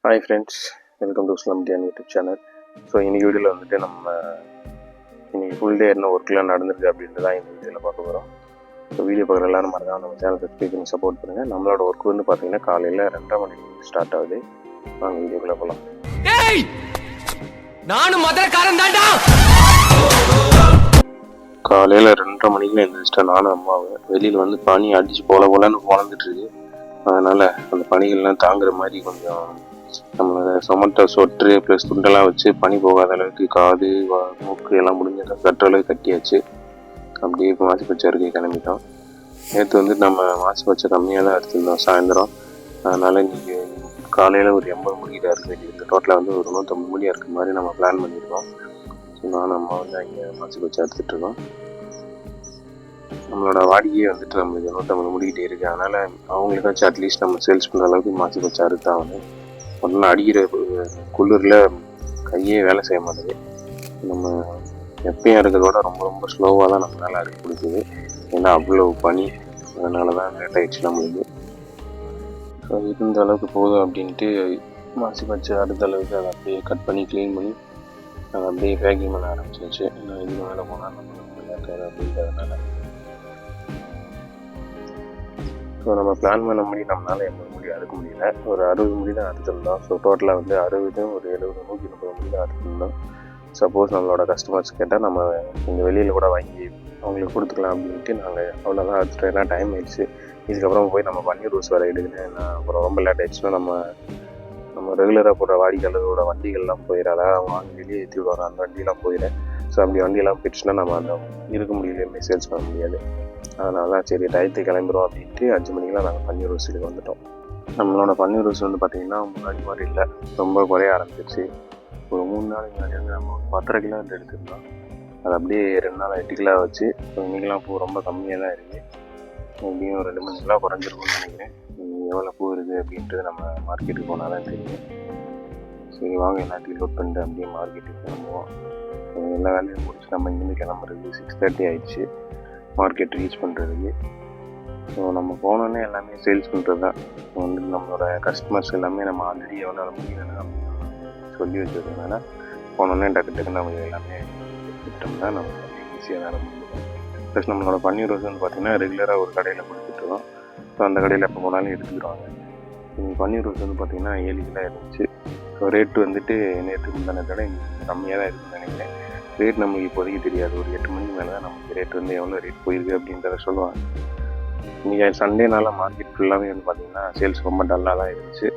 Hi friends, welcome to ஸ்லம் டியான் YouTube channel. So இன்னைக்கு வீடியோவில் வந்துட்டு நம்ம இன்னைக்கு ஃபுல் டே என்ன ஒர்க்லாம் நடந்திருக்கு அப்படின்ட்டு தான் இந்த வீடியோவில் பார்க்க போகிறோம். ஸோ வீடியோ பார்க்குற எல்லாரும் மறக்காம நம்ம சேனல் சப்ஸ்கிரைப் பண்ணி சப்போர்ட் பண்ணுங்கள். நம்மளோட ஒர்க் வந்து பார்த்தீங்கன்னா காலையில் 2:30 மணிக்கு ஸ்டார்ட் ஆகுது. நாங்கள் வீடியோக்குள்ளே போகலாம். காலையில் 2:30 மணிக்கு எழுந்திரிச்சிட்டேன் நானும் அம்மாவை. வெளியில் வந்து பனி அடித்து போலன்னு குழந்துட்டு இருக்கு. அதனால் அந்த பனிகள்லாம் தாங்குற மாதிரி கொஞ்சம் நம்மளோட சொமட்டோ சொட்ரு ப்ளஸ் துண்டெல்லாம் வச்சு பனி போகாத அளவுக்கு காது மூக்கு எல்லாம் முடிஞ்ச கட்டுற அளவுக்கு கட்டியாச்சு. அப்படியே இப்போ மாசி பச்சை அறுக்க கிளம்பிட்டோம். நேற்று வந்து நம்ம மாசி பச்சை கம்மியாக தான் எடுத்துருந்தோம் சாயந்தரம். அதனால் இன்றைக்கி காலையில் ஒரு 80 முடிக்கிட்ட இருக்க வேண்டியது. டோட்டலாக வந்து ஒரு 150 முடியாக இருக்க மாதிரி நம்ம பிளான் பண்ணியிருக்கோம். ஸோ நானும் அம்மா வந்து அங்கே மாசி பச்சை எடுத்துகிட்ருக்கோம். நம்மளோட வாடிக்கையே வந்துட்டு நம்மளுக்கு 150 முடிக்கிட்டே இருக்குது. அதனால் அவங்களுக்காச்சும் அட்லீஸ்ட் நம்ம சேல்ஸ் பண்ணுற அளவுக்கு மாசி பச்சை அறுத்தாகணும். ஒன்றும் அடிக்கிற குளிரில் கையே வேலை செய்ய மாட்டேது. நம்ம எப்பயும் இருக்கிறதோட ரொம்ப ரொம்ப ஸ்லோவாக தான் நம்மளால் அறுக்க பிடிக்குது. ஏன்னா அவ்வளோ பனி. அதனால தான் லேட் ஆகிடுச்சு நம்மளுக்கு. ஸோ இருந்த அளவுக்கு போதும் அப்படின்ட்டு மாசி பச்சை அடுத்த அளவுக்கு அதை அப்படியே கட் பண்ணி க்ளீன் பண்ணி அதை அப்படியே பேக்கிங் பண்ண ஆரம்பிச்சிருச்சு. ஏன்னா இதுக்கு மேலே போனால் நம்மளுக்கு லேட்டாக அப்படின்றதுனால. ஸோ நம்ம பிளான் பண்ண முடி நம்மளால் 80 முடி அறுக்க முடியல. ஒரு 60 முடி தான் அறுத்துருந்தோம். ஸோ டோட்டலாக வந்து 60 ஒரு 70 130 முடி தான் அறுத்துருந்தோம். சப்போஸ் நம்மளோட கஸ்டமர்ஸ் கேட்டால் நம்ம இங்கே வெளியில் கூட வாங்கி அவங்களுக்கு கொடுத்துக்கலாம் அப்படின்ட்டு நாங்கள் அவ்வளோதான் அறுத்துட்டோம். எல்லாம் டைம் ஆயிடுச்சு. இதுக்கப்புறம் போய் நம்ம பன்னீர் ரோஸ் வேலை எடுக்கிறேன். நான் அப்புறம் ரொம்ப லேட் ஆகிடுச்சுன்னா நம்ம ரெகுலராக போடுற வாடிக்கையாளரோட வண்டிகள்லாம் போயிடாதா, அவங்க வாங்கி வெளியே ஏற்றி விடுவாங்க. அந்த வண்டியெலாம் போயிடுறேன். ஸோ அப்படி வண்டியெல்லாம் போயிடுச்சுன்னா நம்ம அந்த இருக்க முடியலையுமே சேல்ஸ் பண்ண முடியாது. அதனால தான் சரி டயத்துக்கு கிளம்பிடுவோம் அப்படின்ட்டு 5 மணிக்கெலாம் நாங்கள் பன்னீர் ரோஸுக்கு வந்துட்டோம். நம்மளோட பன்னீர் ரோஸ் வந்து பார்த்திங்கன்னா முன்னாடி மாதிரி இல்லை, ரொம்ப குறைய ஆரம்பிச்சிச்சு. ஒரு 3 நாளைக்கு முன்னாடி வந்து நம்ம 10.5 கிலோ எடுத்துருந்தோம். அது அப்படியே 2 நாள் 8 கிலோ வச்சு. ஸோ இன்றைக்கெலாம் பூ ரொம்ப கம்மியாக தான் இருக்குது. எப்படியும் ஒரு 2-3 கிலோ குறைஞ்சிருக்கும்னு நினைக்கிறேன். எவ்வளோ பூ இருக்குது அப்படின்றது நம்ம மார்க்கெட்டுக்கு போனால் தான் தெரியும். சரி வாங்க எல்லாத்தையும் லோட் பண்ணிட்டு அப்படியே மார்க்கெட்டுக்கு கிளம்புவோம். எல்லா வேலையும் முடிச்சு நம்ம இங்கேருந்து கிளம்புறது 6:30 ஆயிடுச்சு மார்க்கெட் ரீச் பண்ணுறதுக்கு. ஸோ நம்ம போனோன்னே எல்லாமே சேல்ஸ் பண்ணுறது தான். வந்து நம்மளோட கஸ்டமர்ஸ் எல்லாமே நம்ம ஆல்ரெடி எவ்வளோ முடியல சொல்லி வச்சுருக்கனால போனோன்னே டக்கு நம்ம எல்லாமே விட்டோம்னா நம்ம ஈஸியாக வேலை முடியும். ப்ளஸ் நம்மளோட பன்னீர் ரோஸ் வந்து பார்த்திங்கன்னா ரெகுலராக ஒரு கடையில் கொடுத்துட்ருக்கோம். ஸோ அந்த கடையில் எப்போ போனாலும் எடுத்துக்கிடுவாங்க. பன்னீர் ரோஸ் வந்து பார்த்திங்கன்னா 7 கிலோ இருந்துச்சு. ஸோ ரேட்டு வந்துட்டு நேற்று முந்தான விட கம்மியாக தான் இருக்குதுன்னு நினைக்கிறேன். ரேட் நம்மளுக்கு இப்போதைக்கு தெரியாது. ஒரு 8 மணிக்கு மேலே தான் நமக்கு ரேட் வந்து எவ்வளோ ரேட் போயிருக்கு அப்படின்றத சொல்லுவாங்க. இன்றைக்கி சண்டேனால மார்க்கெட் ஃபுல்லாகவே வந்து பார்த்திங்கன்னா சேல்ஸ் ரொம்ப டல்லாக தான் இருந்துச்சு.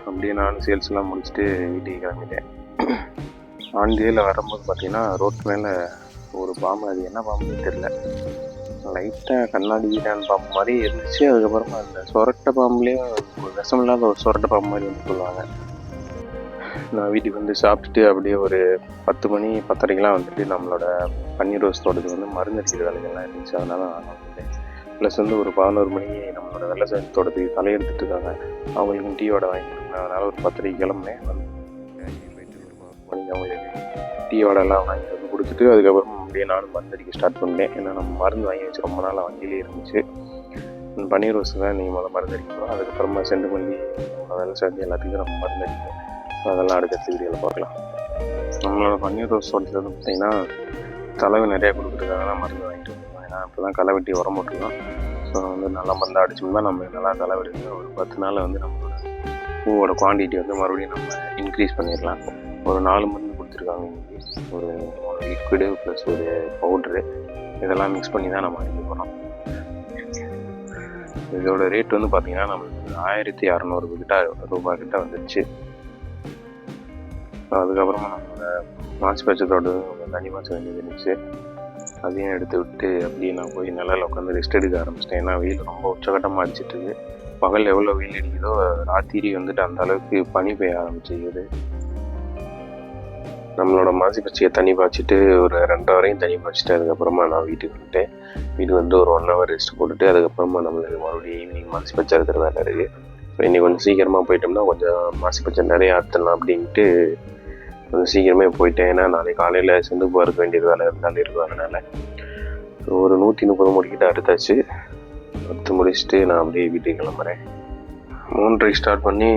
அப்படியே நானும் சேல்ஸ்லாம் முடிச்சுட்டு வீட்டுக்கு கிளம்பிட்டேன். ஆண்டியில் வரும்போது பார்த்திங்கன்னா ரோட் மேலே ஒரு பாம்பு, அது என்ன பாம்புன்னு தெரில, லைட்டாக கண்ணாடி வீடான பாம்பு மாதிரி இருந்துச்சு. அதுக்கப்புறமா அந்த சொரட்டை பாம்புலேயே ஒரு விஷம் இல்லாத ஒரு சொரட்டை பாம்பு மாதிரி வந்து சொல்லுவாங்க. நான் வீட்டுக்கு வந்து சாப்பிட்டுட்டு அப்படியே ஒரு 10 மணி 10:30 வந்துட்டு நம்மளோட பன்னீர் ரோஸ் தோட்டத்துக்கு வந்து மருந்தடிக்கிற வேலைகள்லாம் இருந்துச்சு. அதனால நான் வந்துட்டேன். ப்ளஸ் வந்து ஒரு 11 மணிக்கு நம்மளோட வெள்ளசாமி தோட்டத்துக்கு தலையெடுத்துட்டு இருக்காங்க. அவங்களுக்கு டீயோட வாங்கி கொடுத்தேன். அதனால் ஒரு 10:30 கிளம்புனேன். மணிக்கு அவங்களுக்கு டீயோடலாம் வாங்கி வந்து கொடுத்துட்டு அதுக்கப்புறம் அப்படியே நானும் மருந்தடிக்க ஸ்டார்ட் பண்ணேன். ஏன்னா நம்ம மருந்து வாங்கி வச்சு ரொம்ப நாள் வண்டியிலே இருந்துச்சு. பன்னீர் ரோஸ் தான் நீங்கள் மருந்தடிக்கணும். அதுக்கப்புறமா செண்டு மல்லி வெள்ளசாமி எல்லாத்துக்கும் நம்ம மருந்தடிக்கணும். அதெல்லாம் அடுத்த வீடியோவில் பார்க்கலாம். நம்மளோட பன்னீர் ரோஸ் தோட்டத்தில் வந்து பார்த்திங்கன்னா தலைவு நிறையா கொடுக்குறதுக்காக தான் மருந்து வாங்கிட்டு வந்தோம். ஏன்னா இப்போ தான் களை வெட்டி உரம் போட்டுருக்கோம். ஸோ வந்து நல்லா மருந்து அடிச்சோம்னா நம்ம நல்லா களை வெடிச்சு ஒரு 10 நாளில் வந்து நம்மளோட பூவோட குவான்டிட்டி வந்து மறுபடியும் நம்ம இன்க்ரீஸ் பண்ணிடலாம். ஒரு 4 மருந்து கொடுத்துருக்காங்க இன்றைக்கி. ஒரு லிக்விடு ப்ளஸ் ஒரு பவுட்ரு இதெல்லாம் மிக்ஸ் பண்ணி தான் நம்ம அடிக்க போகிறோம். இதோட ரேட் வந்து பார்த்திங்கன்னா நம்மளுக்கு 1600 ரூபாய் கிட்ட வந்துடுச்சு. அதுக்கப்புறமா நம்மளோட மாசி பச்சத்தோடு தண்ணி மாச வேண்டியது இருந்துச்சு. அதையும் எடுத்து விட்டு அப்படியே நான் போய் நிழலில் உட்காந்து ரெஸ்ட் எடுக்க ஆரம்பிச்சிட்டேன். ஏன்னா வெயில் ரொம்ப உச்சகட்டமாக அடிச்சிட்ருக்கு. பகல் எவ்வளோ வெயில் அடிக்குதோ ராத்திரி வந்துட்டு அந்த அளவுக்கு பனி பெய்ய ஆரம்பிச்சிக்குது. நம்மளோட மாசி பச்சையை தண்ணி பாய்ச்சிட்டு ஒரு 2 வரையும் தண்ணி பாய்ச்சிட்டு அதுக்கப்புறமா நான் வீட்டுக்கு வந்துட்டேன். வீட்டுக்கு வந்து ஒரு 1 ஹவர் ரெஸ்ட் போட்டுட்டு அதுக்கப்புறமா நம்மளுக்கு மறுபடியும் ஈவினிங் மாசி பச்சை இருக்கிற வேலை இருக்குது. ஸோ இன்றைக்கி கொஞ்சம் சீக்கிரமாக போயிட்டோம்னா கொஞ்சம் மாசி பச்சை நிறைய அறுத்தலாம் அப்படின்ட்டு கொஞ்சம் சீக்கிரமே போயிட்டேன். ஏன்னா நாளைக்கு காலையில் செந்து போகிறதுக்கு வேண்டியது வேலை இருந்தாலும் இருக்கும். அதனால் ஸோ ஒரு 130 முடிக்கிட்ட அறுத்தாச்சு. அறுத்து முடிச்சுட்டு நான் அப்படியே வீட்டுக்கு கிளம்புறேன். 3:30 ஸ்டார்ட் பண்ணி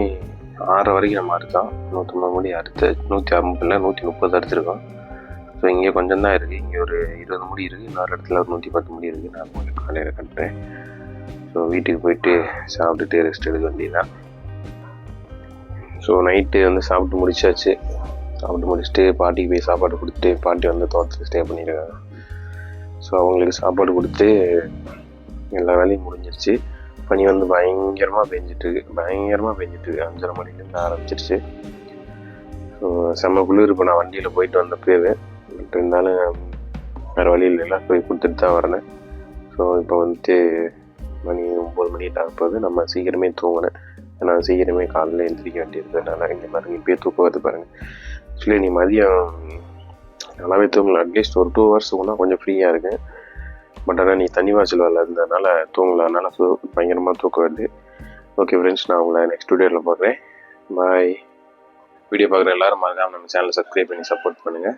6 வரைக்கும் நம்ம அறுத்தோம். 150 முடி அறுத்து 150 இல்லை 130 அறுத்துருக்கோம். ஸோ இங்கே கொஞ்சம் தான் இருக்குது. இங்கே ஒரு 20 முடி இருக்குது. இன்னொரு இடத்துல ஒரு 110 முடி இருக்குது. நான் உங்களுக்கு காலையில் கட்டுறேன். ஸோ வீட்டுக்கு போயிட்டு சாப்பிட்டுட்டு ரெஸ்ட் எடுக்க வேண்டியதுதான். ஸோ நைட்டு வந்து சாப்பிட்டு முடிச்சாச்சு. சாப்பிட்டு முடிச்சுட்டு பாட்டிக்கு போய் சாப்பாடு கொடுத்துட்டு, பாட்டி வந்து தோட்டத்தில் ஸ்டே பண்ணியிருக்காங்க. ஸோ அவங்களுக்கு சாப்பாடு கொடுத்து எல்லா வேலையும் முடிஞ்சிருச்சு. பனி வந்து பயங்கரமாக பெஞ்சிட்ருக்கு. 5:30 மணிலேருந்து ஆரம்பிச்சிருச்சு. ஸோ செம்ம குளிர். இப்போ நான் வண்டியில் போயிட்டு வந்தப்பவே, பட் இருந்தாலும் வேறு வழியில் எல்லாம் போய் கொடுத்துட்டு தான் வரேன். ஸோ இப்போ வந்துட்டு மணி 9 மணி ஆகப்போகுது. நம்ம சீக்கிரமே தூங்கினேன். ஏன்னா சீக்கிரமே காலையில் எழுந்திரிக்க வேண்டியிருக்கிறதுனால இந்த மாதிரி இப்போயே தூக்கம் வருது பாருங்கள். ஆக்சுவலி நீ மதியம் நல்லாவே தூங்கலாம். அட்லீஸ்ட் ஒரு 2 ஹவர்ஸ் தூங்கினா கொஞ்சம் ஃப்ரீயாக இருக்குது. பட் ஆனால் நீ தண்ணி வாசல் வரல இருந்ததுனால தூங்கலாம். அதனால் பயங்கரமாக தூக்கம் வருது. ஓகே ஃப்ரெண்ட்ஸ், நான் உங்களை நெக்ஸ்ட் வீடியோவில் பார்க்குறேன். பாய். வீடியோ பார்க்குற எல்லோரும் மறக்காம நம்ம சேனலை சப்ஸ்கிரைப் பண்ணி சப்போர்ட் பண்ணுங்கள்.